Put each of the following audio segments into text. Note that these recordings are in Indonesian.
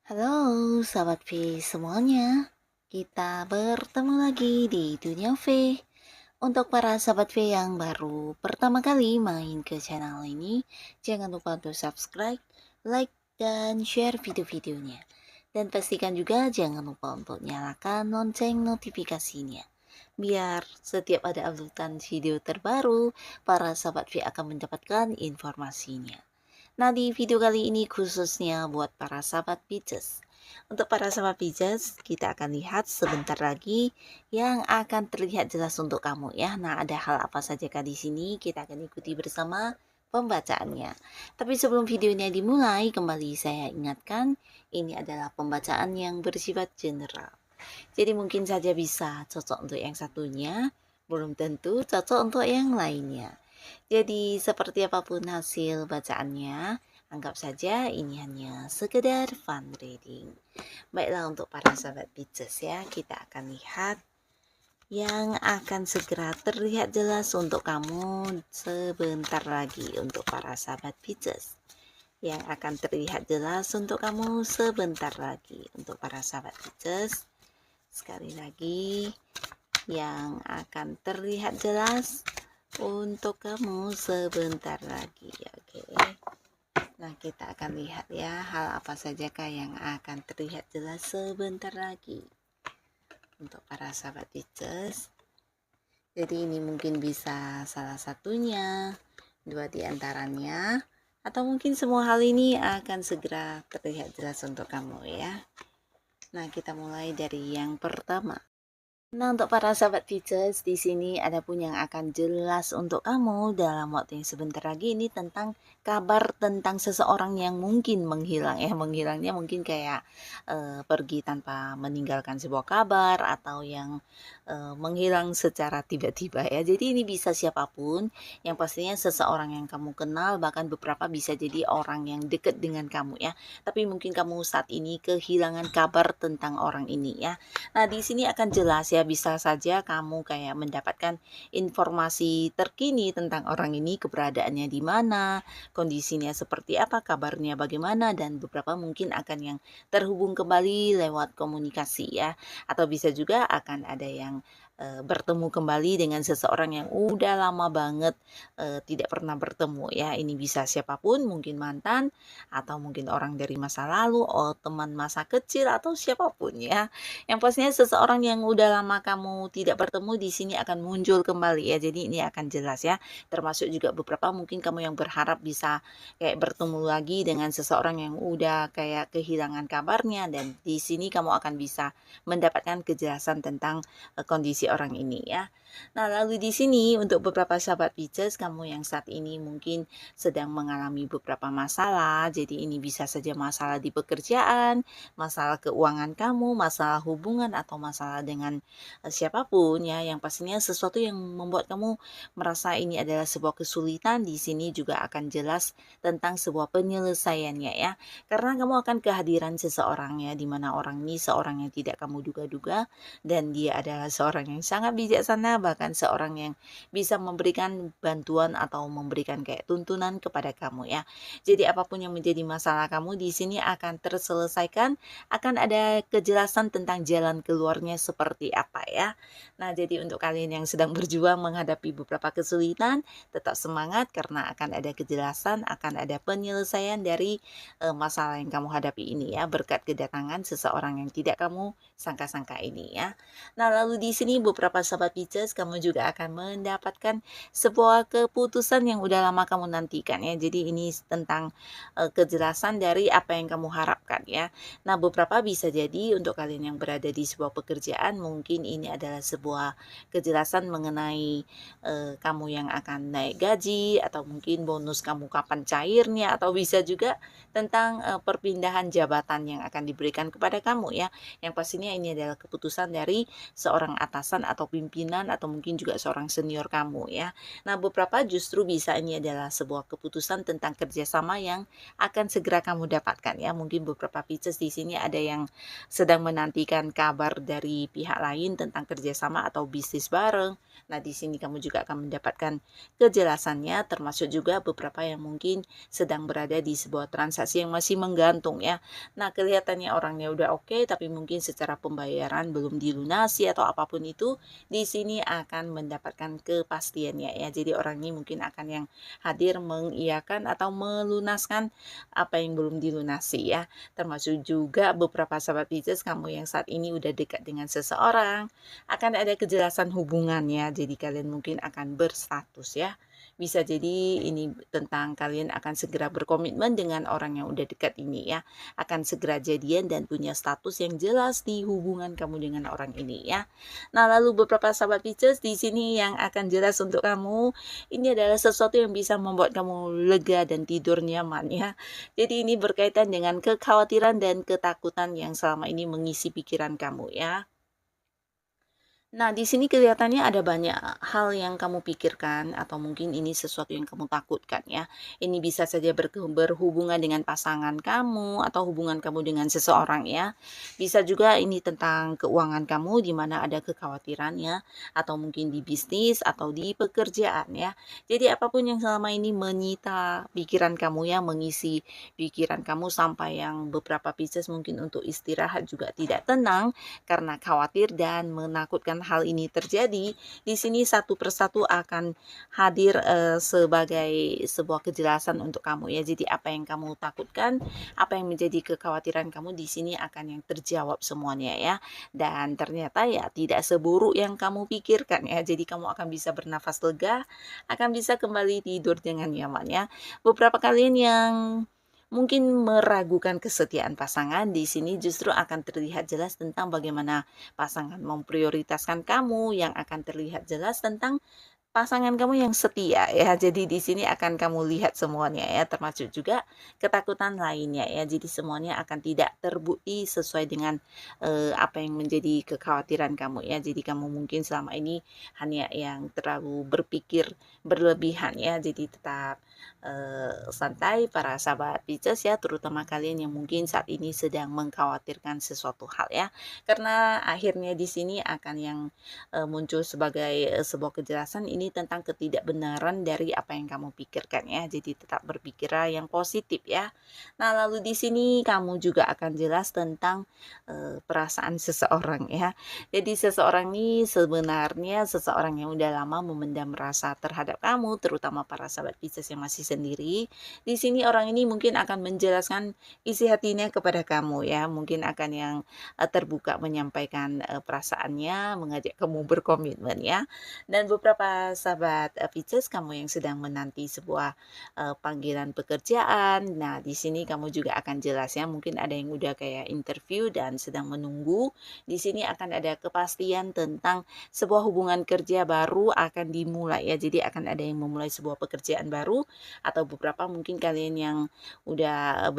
Halo sahabat V semuanya, kita bertemu lagi di Dunia V. Untuk para sahabat V yang baru pertama kali main ke channel ini, jangan lupa untuk subscribe, like, dan share video-videonya. Dan pastikan juga jangan lupa untuk nyalakan lonceng notifikasinya. Biar setiap ada uploadan video terbaru, para sahabat V akan mendapatkan informasinya. Nah, di video kali ini khususnya buat para sahabat Pisces. Untuk para sahabat Pisces, kita akan lihat sebentar lagi yang akan terlihat jelas untuk kamu ya. Nah, ada hal apa saja kah di sini? Kita akan ikuti bersama pembacaannya. Tapi sebelum videonya dimulai, kembali saya ingatkan, ini adalah pembacaan yang bersifat general. Jadi mungkin saja bisa cocok untuk yang satunya, belum tentu cocok untuk yang lainnya. Jadi seperti apapun hasil bacaannya, anggap saja ini hanya sekedar fun reading. Baiklah untuk para sahabat Pisces ya, kita akan lihat yang akan segera terlihat jelas untuk kamu sebentar lagi untuk para sahabat Pisces. Yang akan terlihat jelas untuk kamu sebentar lagi untuk para sahabat Pisces. Sekali lagi, yang akan terlihat jelas untuk kamu sebentar lagi. Oke. Nah, kita akan lihat ya hal apa sajakah yang akan terlihat jelas sebentar lagi untuk para sahabat Pisces. Jadi ini mungkin bisa salah satunya, dua di antaranya, atau mungkin semua hal ini akan segera terlihat jelas untuk kamu ya. Nah, kita mulai dari yang pertama. Nah, untuk para sahabat Pisces, di sini ada pun yang akan jelas untuk kamu dalam waktu yang sebentar lagi ini tentang kabar tentang seseorang yang mungkin menghilang ya. Menghilangnya mungkin kayak pergi tanpa meninggalkan sebuah kabar atau yang menghilang secara tiba-tiba ya. Jadi ini bisa siapapun, yang pastinya seseorang yang kamu kenal, bahkan beberapa bisa jadi orang yang dekat dengan kamu ya. Tapi mungkin kamu saat ini kehilangan kabar tentang orang ini ya. Nah, di sini akan jelas ya, bisa saja kamu kayak mendapatkan informasi terkini tentang orang ini, keberadaannya di mana, kondisinya seperti apa, kabarnya bagaimana, dan beberapa mungkin akan yang terhubung kembali lewat komunikasi ya. Atau bisa juga akan ada yang bertemu kembali dengan seseorang yang udah lama banget tidak pernah bertemu ya. Ini bisa siapapun, mungkin mantan atau mungkin orang dari masa lalu, oh teman masa kecil atau siapapun ya. Yang pastinya seseorang yang udah lama kamu tidak bertemu di sini akan muncul kembali ya. Jadi ini akan jelas ya. Termasuk juga beberapa mungkin kamu yang berharap bisa kayak bertemu lagi dengan seseorang yang udah kayak kehilangan kabarnya, dan di sini kamu akan bisa mendapatkan kejelasan tentang kondisi orang ini ya. Nah, lalu di sini untuk beberapa sahabat Pisces, kamu yang saat ini mungkin sedang mengalami beberapa masalah. Jadi ini bisa saja masalah di pekerjaan, masalah keuangan kamu, masalah hubungan, atau masalah dengan siapapun ya. Yang pastinya sesuatu yang membuat kamu merasa ini adalah sebuah kesulitan, di sini juga akan jelas tentang sebuah penyelesaiannya ya. Karena kamu akan kehadiran seseorang ya, dimana orang ini seorang yang tidak kamu duga-duga, dan dia adalah seorang yang sangat bijaksana, bahkan seorang yang bisa memberikan bantuan atau memberikan kayak tuntunan kepada kamu ya. Jadi apapun yang menjadi masalah kamu di sini akan terselesaikan, akan ada kejelasan tentang jalan keluarnya seperti apa ya. Nah, jadi untuk kalian yang sedang berjuang menghadapi beberapa kesulitan, tetap semangat karena akan ada kejelasan, akan ada penyelesaian dari masalah yang kamu hadapi ini ya, berkat kedatangan seseorang yang tidak kamu sangka-sangka ini ya. Nah, lalu di sini beberapa sahabat Pisces Pisces, kamu juga akan mendapatkan sebuah keputusan yang udah lama kamu nantikan ya. Jadi ini tentang kejelasan dari apa yang kamu harapkan ya. Nah, beberapa bisa jadi untuk kalian yang berada di sebuah pekerjaan, mungkin ini adalah sebuah kejelasan mengenai kamu yang akan naik gaji, atau mungkin bonus kamu kapan cairnya, atau bisa juga tentang perpindahan jabatan yang akan diberikan kepada kamu ya. Yang pastinya ini adalah keputusan dari seorang atasan atau pimpinan, atau mungkin juga seorang senior kamu ya. Nah, beberapa justru bisa ini adalah sebuah keputusan tentang kerjasama yang akan segera kamu dapatkan ya. Mungkin beberapa Pisces di sini ada yang sedang menantikan kabar dari pihak lain tentang kerjasama atau bisnis bareng. Nah, di sini kamu juga akan mendapatkan kejelasannya, termasuk juga beberapa yang mungkin sedang berada di sebuah transaksi yang masih menggantung ya. Nah, kelihatannya orangnya udah oke, tapi mungkin secara pembayaran belum dilunasi atau apapun itu, di sini akan mendapatkan kepastiannya ya. Jadi orang ini mungkin akan yang hadir mengiyakan atau melunaskan apa yang belum dilunasi ya. Termasuk juga beberapa sahabat Pisces, kamu yang saat ini udah dekat dengan seseorang, akan ada kejelasan hubungannya. Jadi kalian mungkin akan berstatus ya. Bisa jadi ini tentang kalian akan segera berkomitmen dengan orang yang udah dekat ini ya. Akan segera jadian dan punya status yang jelas di hubungan kamu dengan orang ini ya. Nah, lalu beberapa sahabat Pisces di sini yang akan jelas untuk kamu, ini adalah sesuatu yang bisa membuat kamu lega dan tidur nyaman ya. Jadi ini berkaitan dengan kekhawatiran dan ketakutan yang selama ini mengisi pikiran kamu ya. Nah, di sini kelihatannya ada banyak hal yang kamu pikirkan, atau mungkin ini sesuatu yang kamu takutkan ya. Ini bisa saja berhubungan dengan pasangan kamu atau hubungan kamu dengan seseorang ya. Bisa juga ini tentang keuangan kamu, di mana ada kekhawatirannya, atau mungkin di bisnis atau di pekerjaan ya. Jadi apapun yang selama ini menyita pikiran kamu ya, mengisi pikiran kamu sampai yang beberapa Pisces mungkin untuk istirahat juga tidak tenang karena khawatir dan menakutkan hal ini terjadi. Di sini satu persatu akan hadir sebagai sebuah kejelasan untuk kamu ya. Jadi apa yang kamu takutkan, apa yang menjadi kekhawatiran kamu di sini akan yang terjawab semuanya ya. Dan ternyata ya tidak seburuk yang kamu pikirkan ya. Jadi kamu akan bisa bernafas lega, akan bisa kembali tidur dengan nyaman ya. Beberapa kalian yang mungkin meragukan kesetiaan pasangan, di sini justru akan terlihat jelas tentang bagaimana pasangan memprioritaskan kamu, yang akan terlihat jelas tentang pasangan kamu yang setia ya. Jadi di sini akan kamu lihat semuanya ya, termasuk juga ketakutan lainnya ya. Jadi semuanya akan tidak terbukti sesuai dengan apa yang menjadi kekhawatiran kamu ya. Jadi kamu mungkin selama ini hanya yang terlalu berpikir berlebihan ya. Jadi tetap santai para sahabat Pisces ya, terutama kalian yang mungkin saat ini sedang mengkhawatirkan sesuatu hal ya. Karena akhirnya di sini akan yang muncul sebagai sebuah kejelasan ini tentang ketidakbenaran dari apa yang kamu pikirkan ya. Jadi tetap berpikir yang positif ya. Nah, lalu di sini kamu juga akan jelas tentang perasaan seseorang ya. Jadi seseorang ini sebenarnya seseorang yang udah lama memendam rasa terhadap kamu, terutama para sahabat Pisces yang masih sendiri. Di sini orang ini mungkin akan menjelaskan isi hatinya kepada kamu ya. Mungkin akan yang terbuka menyampaikan perasaannya, mengajak kamu berkomitmen ya. Dan beberapa sahabat Pisces, kamu yang sedang menanti sebuah panggilan pekerjaan. Nah, di sini kamu juga akan jelas ya, mungkin ada yang udah kayak interview dan sedang menunggu. Di sini akan ada kepastian tentang sebuah hubungan kerja baru akan dimulai ya. Jadi akan ada yang memulai sebuah pekerjaan baru, atau beberapa mungkin kalian yang udah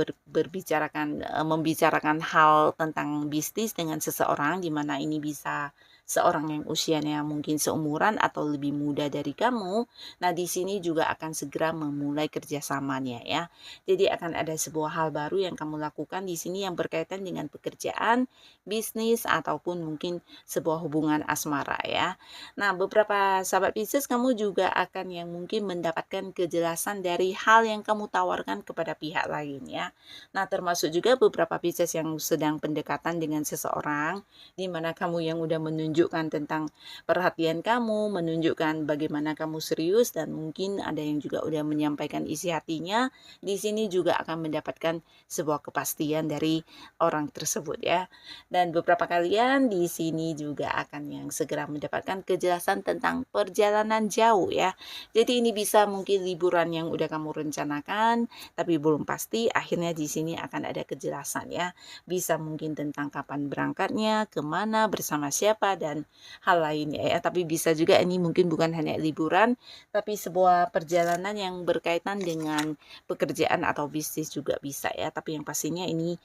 membicarakan hal tentang bisnis dengan seseorang, di mana ini bisa seorang yang usianya mungkin seumuran atau lebih muda dari kamu. Nah, di sini juga akan segera memulai kerjasamanya ya. Jadi akan ada sebuah hal baru yang kamu lakukan di sini yang berkaitan dengan pekerjaan, bisnis, ataupun mungkin sebuah hubungan asmara ya. Nah, beberapa sahabat Pisces, kamu juga akan yang mungkin mendapatkan kejelasan dari hal yang kamu tawarkan kepada pihak lain ya. Nah, termasuk juga beberapa Pisces yang sedang pendekatan dengan seseorang, di mana kamu yang udah menunjukkan menunjukkan tentang perhatian kamu, menunjukkan bagaimana kamu serius, dan mungkin ada yang juga udah menyampaikan isi hatinya. Di sini juga akan mendapatkan sebuah kepastian dari orang tersebut ya. Dan beberapa kalian di sini juga akan yang segera mendapatkan kejelasan tentang perjalanan jauh ya. Jadi ini bisa mungkin liburan yang udah kamu rencanakan tapi belum pasti, akhirnya di sini akan ada kejelasan ya. Bisa mungkin tentang kapan berangkatnya, kemana, bersama siapa, dan hal lainnya ya. Tapi bisa juga ini mungkin bukan hanya liburan, tapi sebuah perjalanan yang berkaitan dengan pekerjaan atau bisnis juga bisa ya. Tapi yang pastinya ini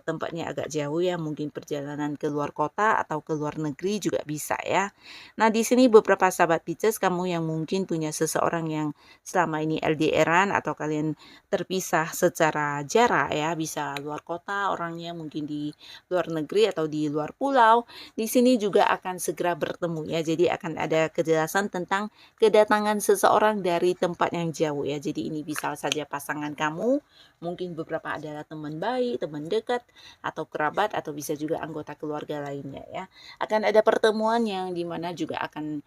tempatnya agak jauh ya, mungkin perjalanan ke luar kota atau ke luar negeri juga bisa ya. Nah, di sini beberapa sahabat Pisces, kamu yang mungkin punya seseorang yang selama ini LDRan atau kalian terpisah secara jarak ya, bisa luar kota orangnya, mungkin di luar negeri atau di luar pulau. Di sini juga akan segera bertemu ya. Jadi akan ada kejelasan tentang kedatangan seseorang dari tempat yang jauh ya. Jadi ini bisa saja pasangan kamu, mungkin beberapa adalah teman baik, teman dekat, atau kerabat, atau bisa juga anggota keluarga lainnya ya. Akan ada pertemuan yang dimana juga akan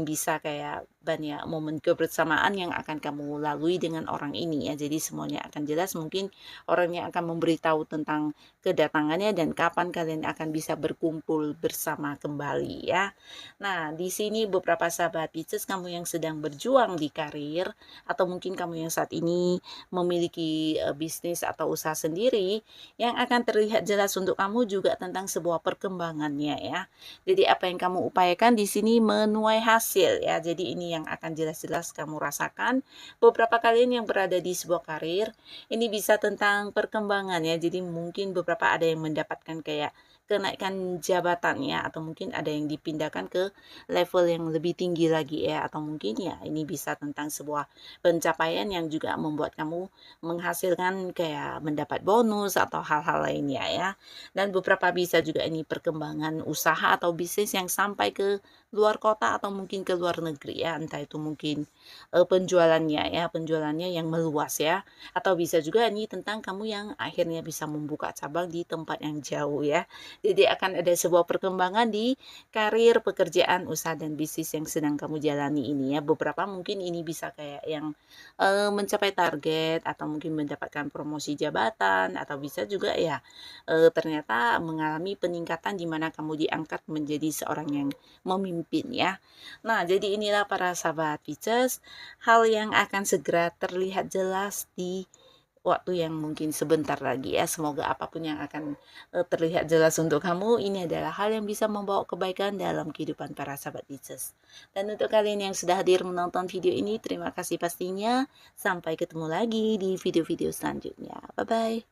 bisa kayak banyak momen kebersamaan yang akan kamu lalui dengan orang ini ya. Jadi semuanya akan jelas, mungkin orangnya akan memberitahu tentang kedatangannya dan kapan kalian akan bisa berkumpul bersama kembali ya. Nah, di sini beberapa sahabat Pisces, kamu yang sedang berjuang di karir, atau mungkin kamu yang saat ini memiliki bisnis atau usaha sendiri, yang akan terlihat jelas untuk kamu juga tentang sebuah perkembangannya ya. Jadi apa yang kamu upayakan di sini menuai hasil ya. Jadi ini yang akan jelas-jelas kamu rasakan. Beberapa kalian yang berada di sebuah karir, ini bisa tentang perkembangan ya. Jadi mungkin beberapa ada yang mendapatkan kayak kenaikan jabatannya, atau mungkin ada yang dipindahkan ke level yang lebih tinggi lagi ya, atau mungkin ya ini bisa tentang sebuah pencapaian yang juga membuat kamu menghasilkan kayak mendapat bonus atau hal-hal lainnya ya. Dan beberapa bisa juga ini perkembangan usaha atau bisnis yang sampai ke luar kota atau mungkin ke luar negeri ya, entah itu mungkin penjualannya yang meluas ya, atau bisa juga ini tentang kamu yang akhirnya bisa membuka cabang di tempat yang jauh ya. Jadi akan ada sebuah perkembangan di karir, pekerjaan, usaha, dan bisnis yang sedang kamu jalani ini ya. Beberapa mungkin ini bisa kayak yang mencapai target, atau mungkin mendapatkan promosi jabatan, atau bisa juga ya ternyata mengalami peningkatan di mana kamu diangkat menjadi seorang yang memimpin ya. Nah, jadi inilah para sahabat Pisces, hal yang akan segera terlihat jelas di waktu yang mungkin sebentar lagi ya. Semoga apapun yang akan terlihat jelas untuk kamu, ini adalah hal yang bisa membawa kebaikan dalam kehidupan para sahabat Pisces. Dan untuk kalian yang sudah hadir menonton video ini, terima kasih pastinya. Sampai ketemu lagi di video-video selanjutnya. Bye-bye.